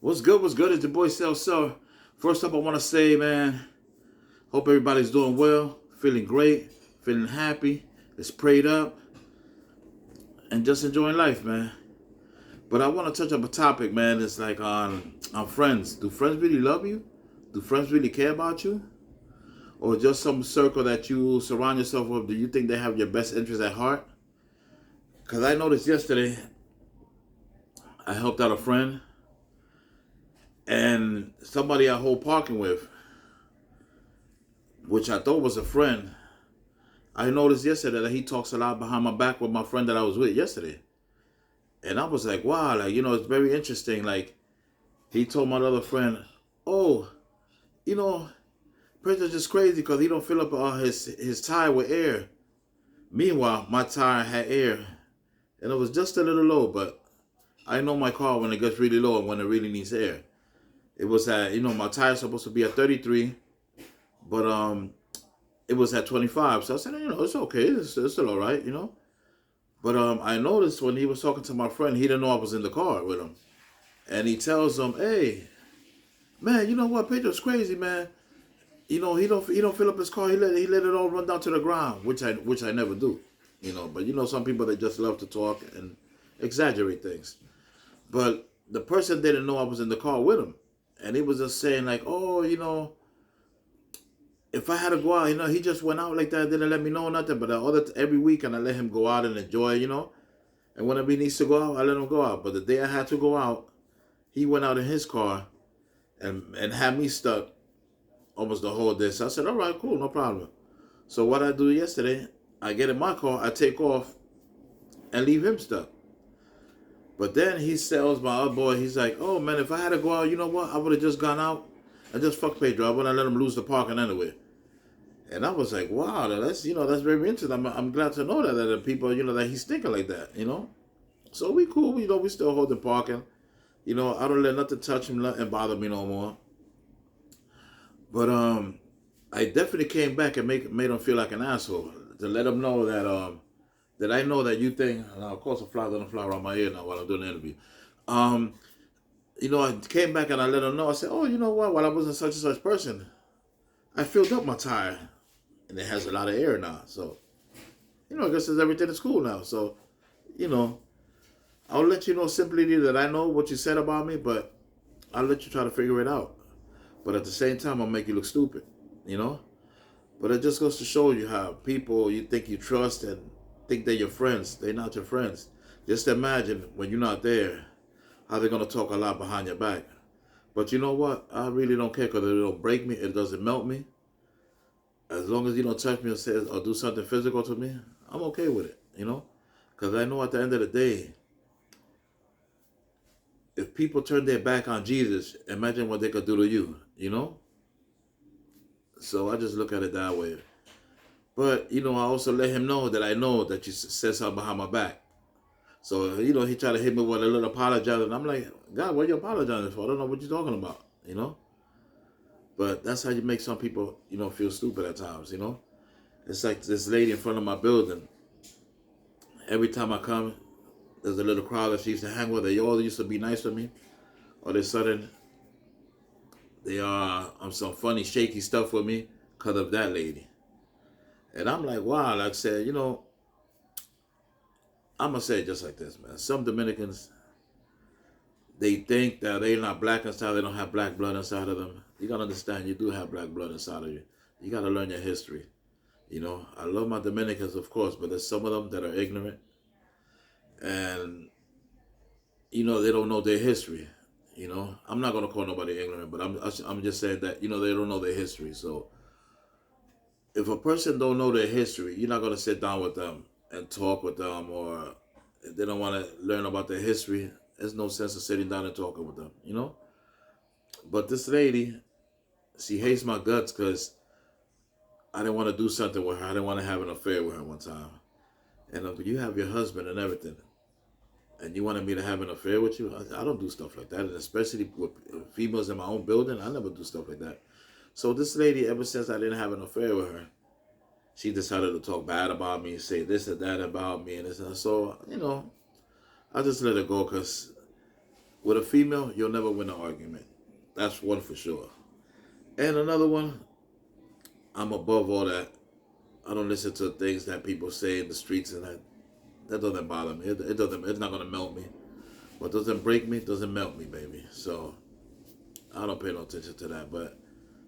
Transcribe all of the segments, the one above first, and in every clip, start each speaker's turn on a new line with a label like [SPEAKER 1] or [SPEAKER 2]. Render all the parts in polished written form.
[SPEAKER 1] What's good? What's good? It's your boy Cell. So, first up, I want to say, man, hope everybody's doing well, feeling great, feeling happy, it's prayed up, and just enjoying life, man. But I want to touch up a topic, man. It's like on friends. Do friends really love you? Do friends really care about you? Or just some circle that you surround yourself with? Do you think they have your best interest at heart? Because I noticed yesterday, I helped out a friend, and somebody I hold parking with, which I thought was a friend. I noticed yesterday that he talks a lot behind my back with my friend that I was with yesterday. And I was like, wow, like, it's very interesting. Like, he told my other friend, oh, you know, Prince just crazy because he don't fill up his tire with air. Meanwhile, my tire had air. And it was just a little low, but I know my car when it gets really low and when it really needs air. It was at, my tire's supposed to be at 33, but it was at 25. So I said, it's okay. It's still all right, But I noticed when he was talking to my friend, he didn't know I was in the car with him. And he tells him, hey, man, you know what? Pedro's crazy, man. He don't fill up his car. He let it all run down to the ground, which I never do. But some people that just love to talk and exaggerate things. But the person didn't know I was in the car with him. And he was just saying like, oh, if I had to go out, he just went out like that, didn't let me know nothing. But every weekend I let him go out and enjoy, And whenever he needs to go out, I let him go out. But the day I had to go out, he went out in his car and had me stuck almost the whole day. So I said, all right, cool, no problem. So what I do yesterday, I get in my car, I take off and leave him stuck. But then he tells my other boy, he's like, oh man, if I had to go out, you know what? I would have just gone out and just fuck Pedro. I wouldn't have let him lose the parking anyway. And I was like, wow, that's very interesting. I'm glad to know that the people, that he's thinking like that, So we cool, we still hold the parking. I don't let nothing touch him, nothing bother me no more. But I definitely came back and made him feel like an asshole to let him know that I know that you think. And of course, a fly doesn't fly around my ear now while I'm doing the interview. I came back and I let him know. I said, oh, you know what? While I wasn't such and such person, I filled up my tire, and it has a lot of air now. So, I guess everything is cool now. So, I'll let you know simply that I know what you said about me, but I'll let you try to figure it out. But at the same time, I'll make you look stupid, But it just goes to show you how people you think you trust and think they're your friends. They're not your friends. Just imagine when you're not there, how they're going to talk a lot behind your back. But you know what? I really don't care because it don't break me. It doesn't melt me. As long as you don't touch me or do something physical to me, I'm okay with it, Because I know at the end of the day, if people turn their back on Jesus, imagine what they could do to you, So I just look at it that way. But, I also let him know that you said something behind my back. So, he tried to hit me with a little apologize. And I'm like, God, what are you apologizing for? I don't know what you're talking about, But that's how you make some people, feel stupid at times, It's like this lady in front of my building. Every time I come, there's a little crowd that she used to hang with. They all used to be nice to me. All of a sudden, they are on some funny, shaky stuff with me because of that lady. And I'm like, wow, like I said, I'm going to say it just like this, man. Some Dominicans, they think that they're not black inside, they don't have black blood inside of them. You got to understand, you do have black blood inside of you. You got to learn your history. I love my Dominicans, of course, but there's some of them that are ignorant. And, they don't know their history. I'm not going to call nobody ignorant, but I'm just saying that, they don't know their history. So if a person don't know their history, you're not going to sit down with them and talk with them, or if they don't want to learn about their history, there's no sense of sitting down and talking with them, But this lady, she hates my guts because I didn't want to do something with her. I didn't want to have an affair with her one time. And you have your husband and everything, and you wanted me to have an affair with you? I don't do stuff like that, and especially with females in my own building, I never do stuff like that. So this lady, ever since I didn't have an affair with her, she decided to talk bad about me, say this and that about me, and this and that. So, I just let it go because With a female, you'll never win an argument. That's one for sure. And another one, I'm above all that. I don't listen to things that people say in the streets, and that doesn't bother me. It doesn't. It's not gonna melt me. What doesn't break me doesn't melt me, baby. So I don't pay no attention to that. But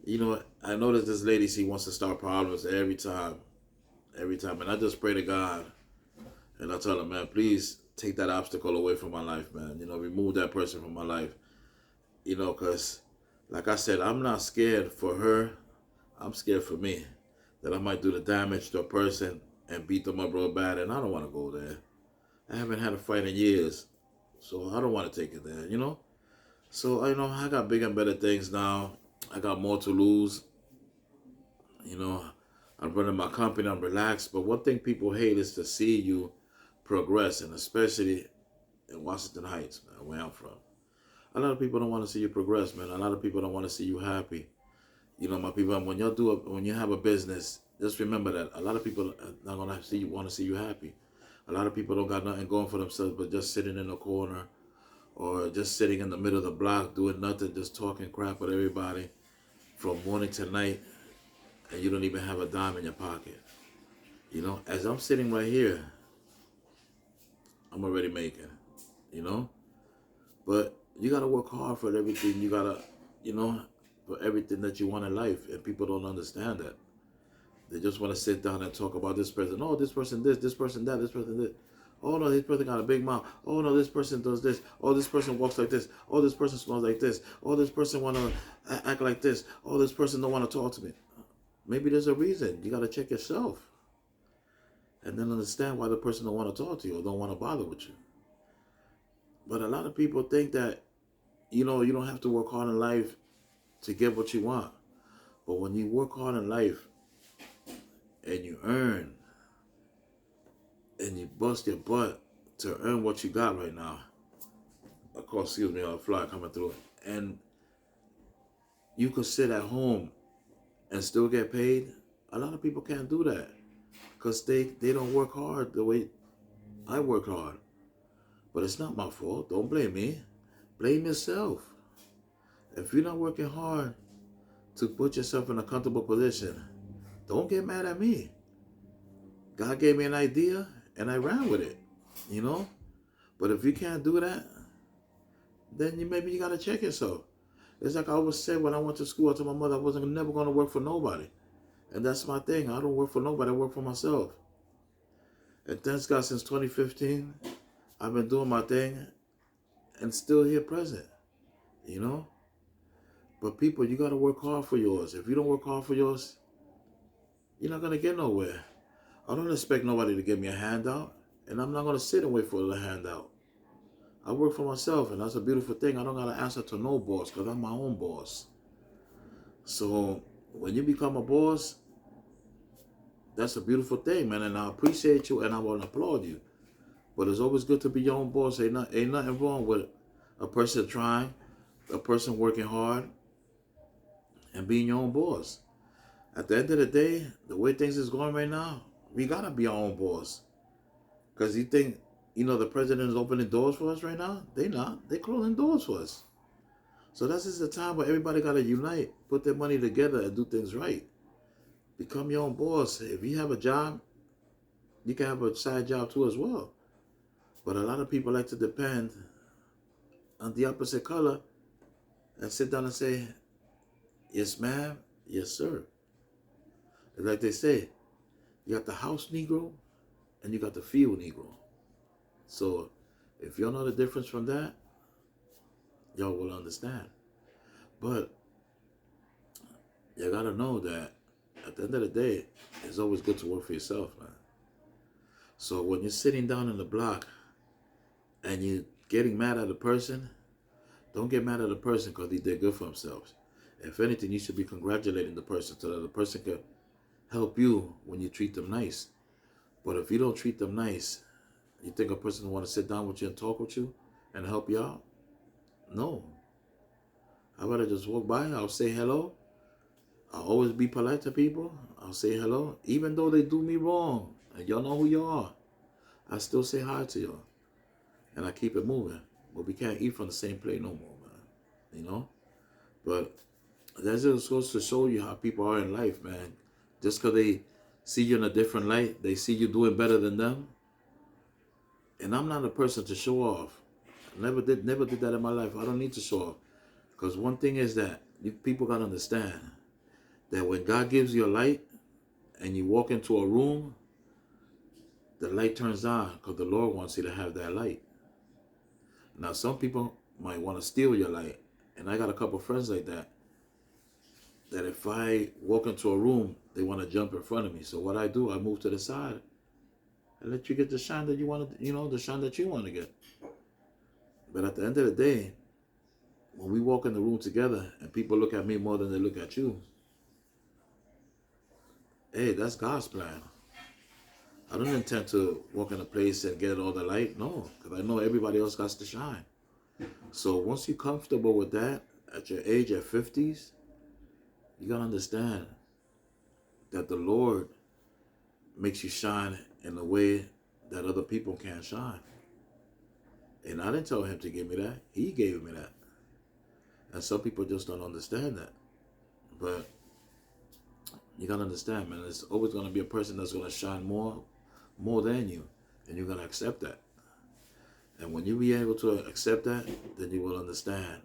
[SPEAKER 1] you know what? I notice this lady, she wants to start problems every time, and I just pray to God, and I tell her, man, please take that obstacle away from my life, man. You know, remove that person from my life. You know, cause like I said, I'm not scared for her. I'm scared for me that I might do the damage to a person and beat them up real bad, and I don't want to go there. I haven't had a fight in years, so I don't want to take it there, you know? So, you know, I got bigger and better things now. I got more to lose. You know, I'm running my company, I'm relaxed. But one thing people hate is to see you progress, and especially in Washington Heights, man, where I'm from. A lot of people don't want to see you progress, man. A lot of people don't want to see you happy. You know, my people, when when you have a business, just remember that a lot of people are not gonna want to see you happy. A lot of people don't got nothing going for themselves, but just sitting in a corner or just sitting in the middle of the block doing nothing, just talking crap with everybody from morning to night, and you don't even have a dime in your pocket. You know, as I'm sitting right here, I'm already making, you know? But you gotta work hard for everything. You gotta, you know, for everything that you want in life, and people don't understand that. They just want to sit down and talk about this person. Oh, this person this person that, this person this. Oh no, this person got a big mouth. Oh no, this person does this. Oh, this person walks like this. Oh, this person smells like this. Oh, this person wanna act like this. Oh, this person don't want to talk to me. Maybe there's a reason. You gotta check yourself, and then understand why the person don't want to talk to you or don't want to bother with you. But a lot of people think that, you know, you don't have to work hard in life to get what you want. But when you work hard in life and you earn and you bust your butt to earn what you got right now, of course, excuse me, a fly coming through, and you could sit at home and still get paid, a lot of people can't do that because they don't work hard the way I work hard. But it's not my fault. Don't blame me. Blame yourself. If you're not working hard to put yourself in a comfortable position, don't get mad at me. God gave me an idea and I ran with it, you know? But if you can't do that, then maybe you got to check yourself. It's like I always said when I went to school, I told my mother I wasn't never going to work for nobody. And that's my thing. I don't work for nobody. I work for myself. And thanks God, since 2015, I've been doing my thing and still here present, you know? But people, you got to work hard for yours. If you don't work hard for yours, you're not going to get nowhere. I don't expect nobody to give me a handout, and I'm not going to sit and wait for the handout. I work for myself, and that's a beautiful thing. I don't got to answer to no boss because I'm my own boss. So when you become a boss, that's a beautiful thing, man, and I appreciate you, and I want to applaud you. But it's always good to be your own boss. Ain't nothing wrong with a person trying, a person working hard, and being your own boss. At the end of the day, the way things is going right now, we gotta be our own boss. Because you think, you know, the president is opening doors for us right now? They not. They closing doors for us. So that's just the time where everybody gotta unite, put their money together and do things right. Become your own boss. If you have a job, you can have a side job too as well. But a lot of people like to depend on the opposite color and sit down and say, yes, ma'am, yes, sir. And like they say, you got the house Negro and you got the field Negro. So if y'all know the difference from that, y'all will understand. But you gotta know that at the end of the day, it's always good to work for yourself, man. So when you're sitting down in the block and you're getting mad at a person, don't get mad at a person because they did good for themselves. If anything, you should be congratulating the person so that the person can help you when you treat them nice. But if you don't treat them nice, you think a person will want to sit down with you and talk with you and help you out? No. I'd rather just walk by, I'll say hello. I'll always be polite to people. I'll say hello. Even though they do me wrong, and y'all know who you are, I still say hi to y'all. And I keep it moving. but we can't eat from the same plate no more, man. You know? But that just goes to show you how people are in life, man. Just because they see you in a different light, they see you doing better than them. And I'm not a person to show off. Never did that in my life. I don't need to show off. Because one thing is that people got to understand that when God gives you a light and you walk into a room, the light turns on because the Lord wants you to have that light. Now, some people might want to steal your light. And I got a couple friends like that if I walk into a room, they want to jump in front of me. So what I do, I move to the side and let you get the shine that you want to, the shine that you want to get. But at the end of the day, when we walk in the room together and people look at me more than they look at you, hey, that's God's plan. I don't intend to walk in a place and get all the light. No, because I know everybody else got to shine. So once you're comfortable with that, at your age, at 50s, you got to understand that the Lord makes you shine in a way that other people can't shine. And I didn't tell him to give me that. He gave me that. And some people just don't understand that. But you got to understand, man, there's always going to be a person that's going to shine more than you. And you're going to accept that. And when you be able to accept that, then you will understand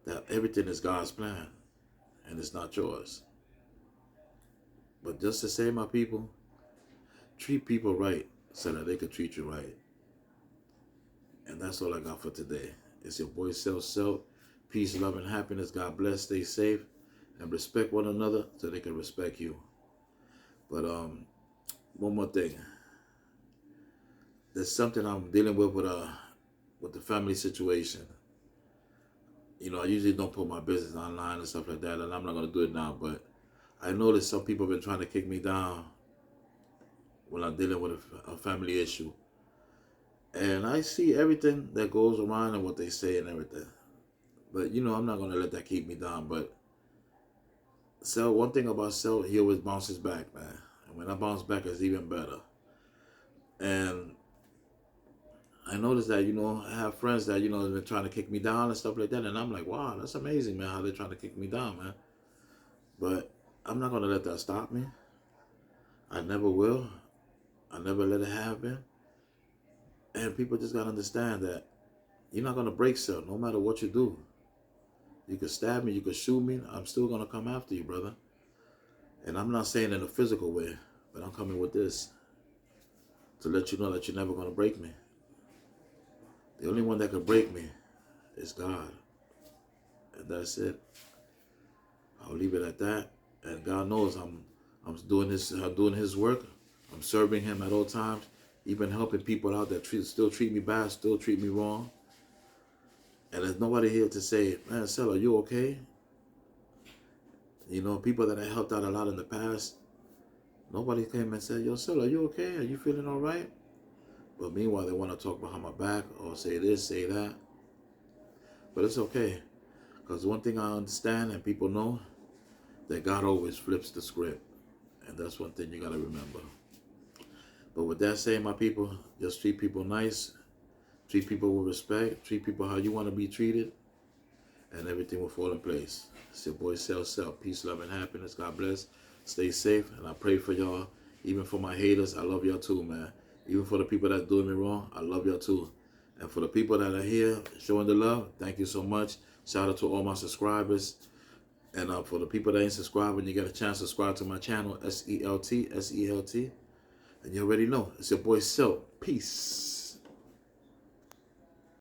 [SPEAKER 1] that everything is God's plan and it's not yours. But just to say, my people, treat people right so that they can treat you right. And that's all I got for today. It's your boy Self. Peace, love, and happiness. God bless. Stay safe and respect one another so they can respect you. But one more thing. There's something I'm dealing with the family situation. I usually don't put my business online and stuff like that, and I'm not going to do it now, but I noticed some people have been trying to kick me down when I'm dealing with a family issue. And I see everything that goes around and what they say and everything. But, I'm not going to let that keep me down. But one thing about Sel, he always bounces back, man. And when I bounce back, it's even better. And I noticed that, I have friends that, have been trying to kick me down and stuff like that. And I'm like, wow, that's amazing, man, how they're trying to kick me down, man. But I'm not going to let that stop me. I never will. I never let it happen. And people just got to understand that you're not going to break Sel no matter what you do. You could stab me, you could shoot me. I'm still going to come after you, brother. And I'm not saying in a physical way, but I'm coming with this to let you know that you're never going to break me. The only one that could break me is God. And that's it. I'll leave it at that. And God knows I'm doing his work. I'm serving him at all times. Even helping people out that still treat me bad, still treat me wrong. And there's nobody here to say, man, Sel, are you okay? People that I helped out a lot in the past, nobody came and said, yo, Sel, are you okay? Are you feeling all right? But meanwhile, they want to talk behind my back or say this, say that. But it's okay. Because one thing I understand and people know, that God always flips the script. And that's one thing you got to remember. But with that said, my people, just treat people nice. Treat people with respect. Treat people how you want to be treated. And everything will fall in place. It's your boy Self. Peace, love, and happiness. God bless. Stay safe. And I pray for y'all. Even for my haters, I love y'all too, man. Even for the people that doing me wrong, I love y'all too. And for the people that are here showing the love, thank you so much. Shout out to all my subscribers. And for the people that ain't subscribed, when you get a chance, subscribe to my channel, SELT. And you already know, it's your boy Self. Peace.